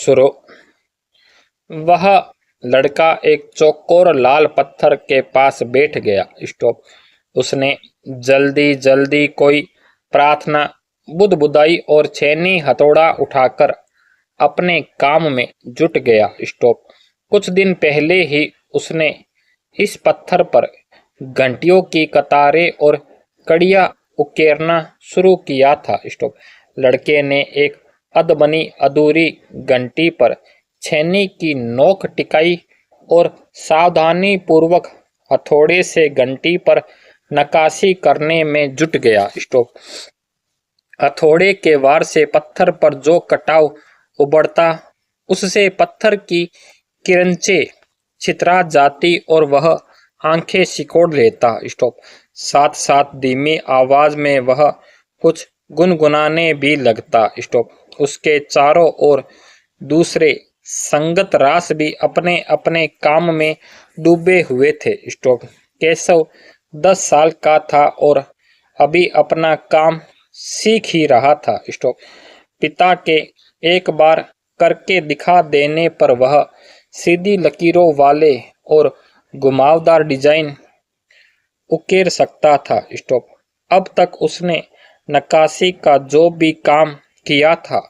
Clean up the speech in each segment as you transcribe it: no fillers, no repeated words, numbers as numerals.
शुरू। वह लड़का एक चौकोर लाल पत्थर के पास बैठ गया। स्टॉप। उसने जल्दी जल्दी कोई प्रार्थना बुदबुदाई और छेनी हथौड़ा उठाकर अपने काम में जुट गया। स्टॉप। कुछ दिन पहले ही उसने इस पत्थर पर घंटियों की कतारें और कड़ियां उकेरना शुरू किया था। स्टॉप। लड़के ने एक अधबनी अधूरी घंटी पर छेनी की नोक टिकाई और सावधानी पूर्वक हथौड़े से घंटी पर नक्काशी करने में जुट गया। स्टॉप। हथौड़े के वार से पत्थर पर जो कटाव उबड़ता, उससे पत्थर की किरंचे छितरा जाती और वह आंखें सिकोड़ लेता। स्टॉप। साथ साथ धीमी आवाज में वह कुछ गुनगुनाने भी लगता। स्टॉप। उसके चारों ओर दूसरे संगत रास भी अपने अपने काम में डूबे हुए थे। स्टॉप। केशव 10 साल का था और अभी अपना काम सीख ही रहा था। स्टॉप। पिता के एक बार करके दिखा देने पर वह सीधी लकीरों वाले और घुमावदार डिजाइन उकेर सकता था। स्टॉप। अब तक उसने नक्काशी का जो भी काम किया था,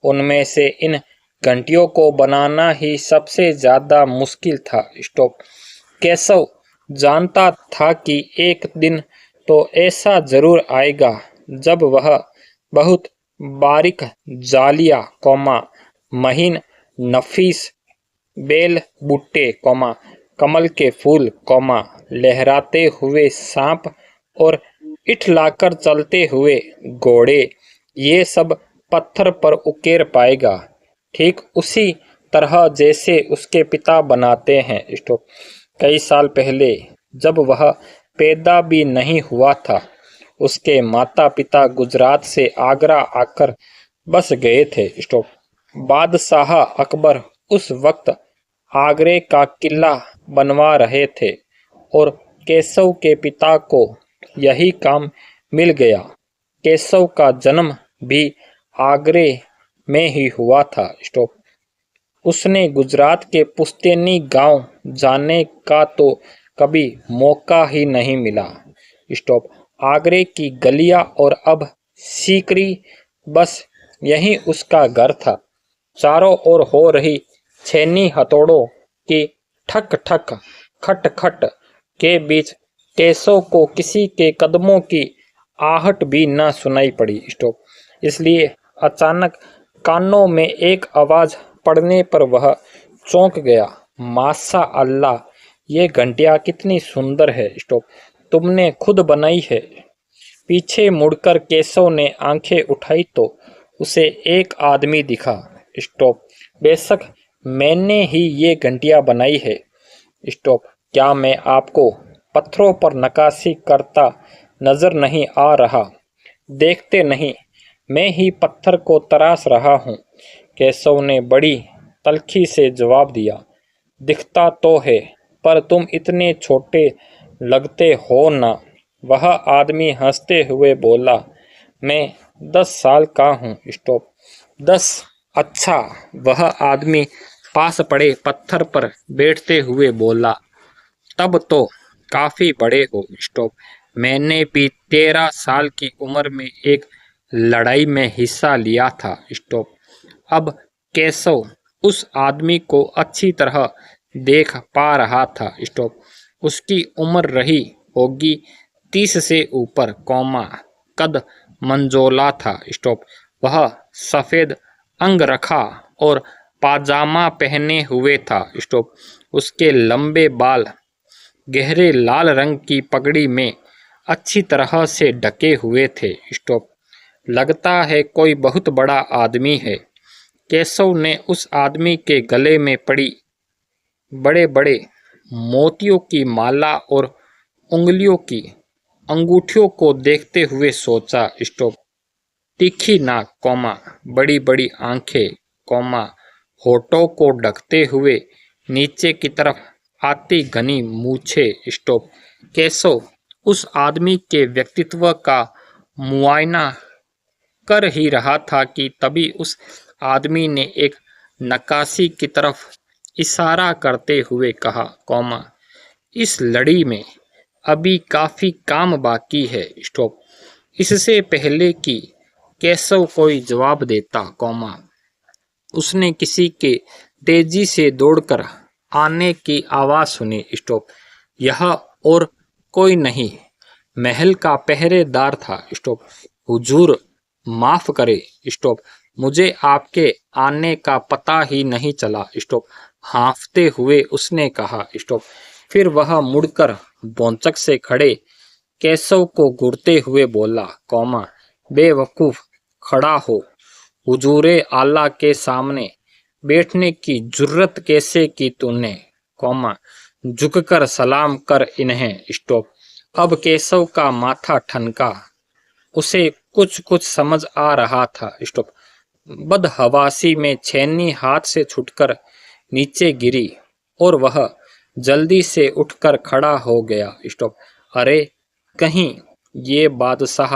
उनमें से इन घंटियों को बनाना ही सबसे ज्यादा मुश्किल था। स्टॉप। केशव जानता था कि एक दिन तो ऐसा जरूर आएगा जब वह बहुत बारीक जालिया महीन नफीस बेल बूटे कमल के फूल लहराते हुए सांप और इठलाकर चलते हुए घोड़े, ये सब पत्थर पर उकेर पाएगा, ठीक उसी तरह जैसे उसके पिता बनाते हैं। स्टॉप। कई साल पहले जब वह पैदा भी नहीं हुआ था, उसके माता पिता गुजरात से आगरा आकर बस गए थे। स्टॉप। बादशाह अकबर उस वक्त आगरे का किला बनवा रहे थे और केशव के पिता को यही काम मिल गया। केशव का जन्म भी आगरे में ही हुआ था। स्टॉप। उसने गुजरात के पुश्तैनी गांव जाने का तो कभी मौका ही नहीं मिला। स्टॉप। आगरे की गलियां और अब सीकरी, बस यही उसका घर था। चारों ओर हो रही छेनी हथौड़ों की ठक ठक खट खट के बीच केशव को किसी के कदमों की आहट भी न सुनाई पड़ी। स्टॉप। इसलिए अचानक कानों में एक आवाज पड़ने पर वह चौंक गया। माशा अल्लाह, ये घंटियां कितनी सुंदर है। स्टॉप। तुमने खुद बनाई है? पीछे मुड़कर केशव ने आंखें उठाई तो उसे एक आदमी दिखा। स्टॉप। बेशक मैंने ही ये घंटियां बनाई है। स्टॉप। क्या मैं आपको पत्थरों पर नक्काशी करता नजर नहीं आ रहा? देखते नहीं, मैं ही पत्थर को तराश रहा हूँ। केशव ने बड़ी तल्खी से जवाब दिया। दिखता तो है, पर तुम इतने छोटे लगते हो ना। वह आदमी हंसते हुए बोला, मैं 10 साल का हूँ। स्टॉप। 10? अच्छा। वह आदमी पास पड़े पत्थर पर बैठते हुए बोला, तब तो काफी बड़े हो। स्टॉप। मैंने भी 13 साल की उम्र में एक लड़ाई में हिस्सा लिया था। स्टॉप। अब केशव उस आदमी को अच्छी तरह देख पा रहा था। स्टॉप। उसकी उम्र रही होगी 30 से ऊपर, कद मंजोला था। स्टॉप। वह सफेद अंगरखा और पाजामा पहने हुए था। स्टॉप। उसके लंबे बाल गहरे लाल रंग की पगड़ी में अच्छी तरह से ढके हुए थे। स्टॉप। लगता है कोई बहुत बड़ा आदमी है। केशव ने उस आदमी के गले में पड़ी बड़े बड़े मोतियों की माला और उंगलियों की अंगूठियों को देखते हुए सोचा। स्टॉप। तीखी नाक, बड़ी बड़ी आंखें, होठों को ढकते हुए नीचे की तरफ आती घनी मूछें। स्टॉप। केशव उस आदमी के व्यक्तित्व का मुआयना कर ही रहा था कि तभी उस आदमी ने एक नक्काशी की तरफ इशारा करते हुए कहा, कौमा, इस लड़ी में अभी काफ़ी काम बाकी है। स्टॉप। इससे पहले कि केशव कोई जवाब देता, कौमा, उसने किसी के तेजी से दौड़कर आने की आवाज़ सुनी। स्टॉप। यह और कोई नहीं, महल का पहरेदार था। स्टॉप। हुजूर माफ़ करे। स्टॉप। मुझे आपके आने का पता ही नहीं चला। स्टॉप। हाँफते हुए उसने कहा। स्टॉप। फिर वह मुड़कर बोंचक से खड़े केशव को घूरते हुए बोला, कौमा, बेवकूफ़, खड़ा हो। हुजूरे आला के सामने बैठने की जुर्रत कैसे की तूने? कौमा, झुककर सलाम कर इन्हें। स्टॉप। अब केशव का माथा ठनका। उसे कुछ कुछ समझ आ रहा था। स्टॉप। बदहवासी में छेनी हाथ से छूटकर नीचे गिरी और वह जल्दी से उठकर खड़ा हो गया। स्टॉप। अरे, कहीं ये बादशाह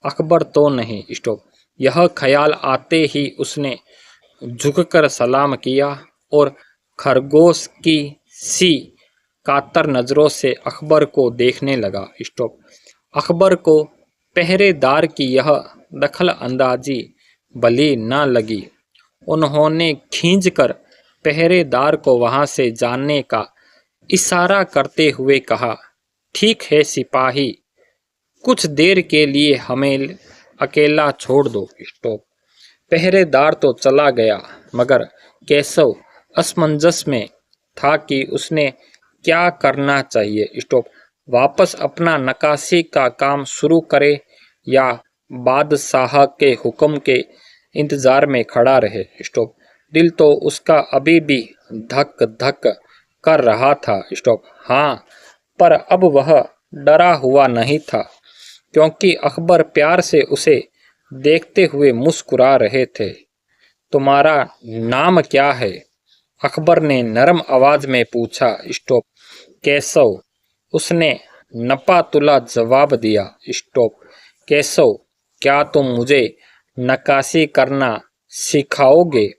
अकबर तो नहीं? स्टॉप। यह ख्याल आते ही उसने झुककर सलाम किया और खरगोश की सी कातर नज़रों से अकबर को देखने लगा। स्टॉप। अकबर को पहरेदार की यह दखल अंदाजी भली न लगी। उन्होंने खींचकर पहरेदार को वहां से जाने का इशारा करते हुए कहा, ठीक है सिपाही, कुछ देर के लिए हमें अकेला छोड़ दो। स्टॉप। पहरेदार तो चला गया, मगर केशव असमंजस में था कि उसने क्या करना चाहिए। स्टॉप। वापस अपना नक्काशी का काम शुरू करे या बादशाह के हुक्म के इंतजार में खड़ा रहे। स्टॉप। दिल तो उसका अभी भी धक धक कर रहा था। स्टॉप। हाँ, पर अब वह डरा हुआ नहीं था, क्योंकि अकबर प्यार से उसे देखते हुए मुस्कुरा रहे थे। तुम्हारा नाम क्या है? अकबर ने नरम आवाज में पूछा। स्टॉप। केशव, उसने नपा तुला जवाब दिया। स्टॉप। केशव, क्या तुम मुझे नक्काशी करना सिखाओगे?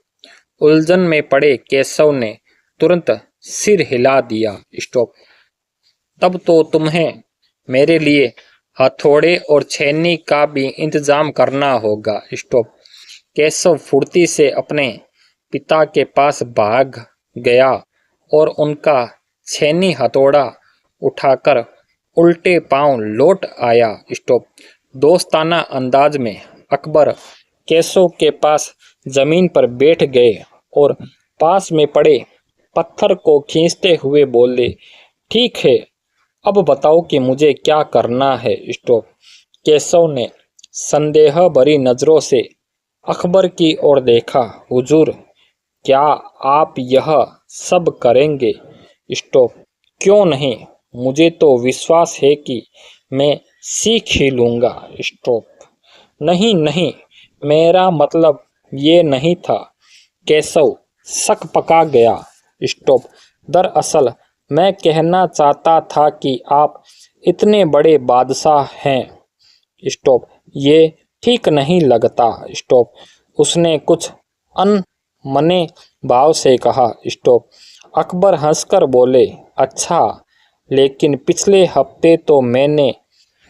उलझन में पड़े केशव ने तुरंत सिर हिला दिया। स्टॉप। तब तो तुम्हें मेरे लिए हथौड़े और छेनी का भी इंतजाम करना होगा। स्टॉप। केशव फुर्ती से अपने पिता के पास भाग गया और उनका छेनी हथौड़ा उठाकर उल्टे पांव लौट आया। स्टॉप। दोस्ताना अंदाज में अकबर केशव के पास जमीन पर बैठ गए और पास में पड़े पत्थर को खींचते हुए बोले, ठीक है, अब बताओ कि मुझे क्या करना है। स्टॉप। केशव ने संदेह भरी नज़रों से अकबर की ओर देखा। हुजूर, क्या आप यह सब करेंगे? स्टॉप। क्यों नहीं, मुझे तो विश्वास है कि मैं सीख ही लूँगा। स्टॉप। नहीं नहीं, मेरा मतलब ये नहीं था। केशव शक पका गया। स्टॉप। दरअसल मैं कहना चाहता था कि आप इतने बड़े बादशाह हैं। स्टॉप। ये ठीक नहीं लगता। स्टॉप। उसने कुछ अनमने भाव से कहा। स्टॉप। अकबर हंसकर बोले, अच्छा, लेकिन पिछले हफ्ते तो मैंने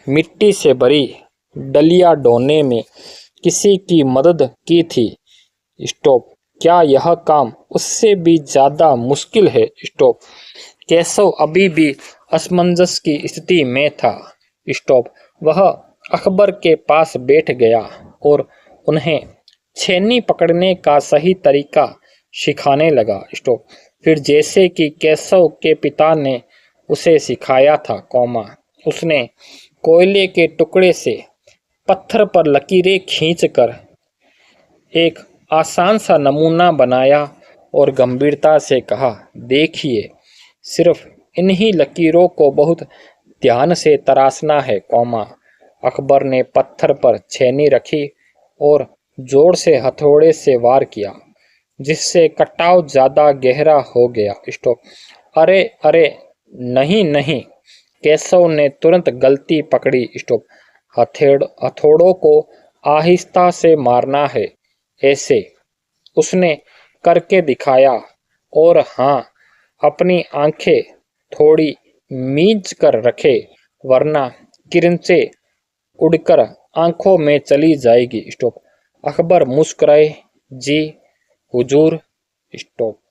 मिट्टी से भरी डलिया ढोने में किसी की मदद की थी। स्टॉप। क्या यह काम उससे भी ज़्यादा मुश्किल है? स्टॉप। केशव अभी भी असमंजस की स्थिति में था। स्टॉप। वह अकबर के पास बैठ गया और उन्हें छेनी पकड़ने का सही तरीका सिखाने लगा। स्टॉप। फिर जैसे कि केशव के पिता ने उसे सिखाया था, कौमा, उसने कोयले के टुकड़े से पत्थर पर लकीरें खींचकर एक आसान सा नमूना बनाया और गंभीरता से कहा, देखिए, सिर्फ इन्हीं लकीरों को बहुत ध्यान से तराशना है, कौमा। अकबर ने पत्थर पर छेनी रखी और जोर से हथौड़े से वार किया, जिससे कटाव ज़्यादा गहरा हो गया। स्टॉप। अरे अरे, नहीं नहीं, केशव ने तुरंत गलती पकड़ी। स्टॉप। हथौड़ों को आहिस्ता से मारना है, ऐसे। उसने करके दिखाया। और हाँ, अपनी आंखें थोड़ी मींच कर रखे, वरना किरणें उड़कर आंखों में चली जाएगी। स्टॉप। अकबर मुस्कुराए, जी हुजूर। स्टॉप।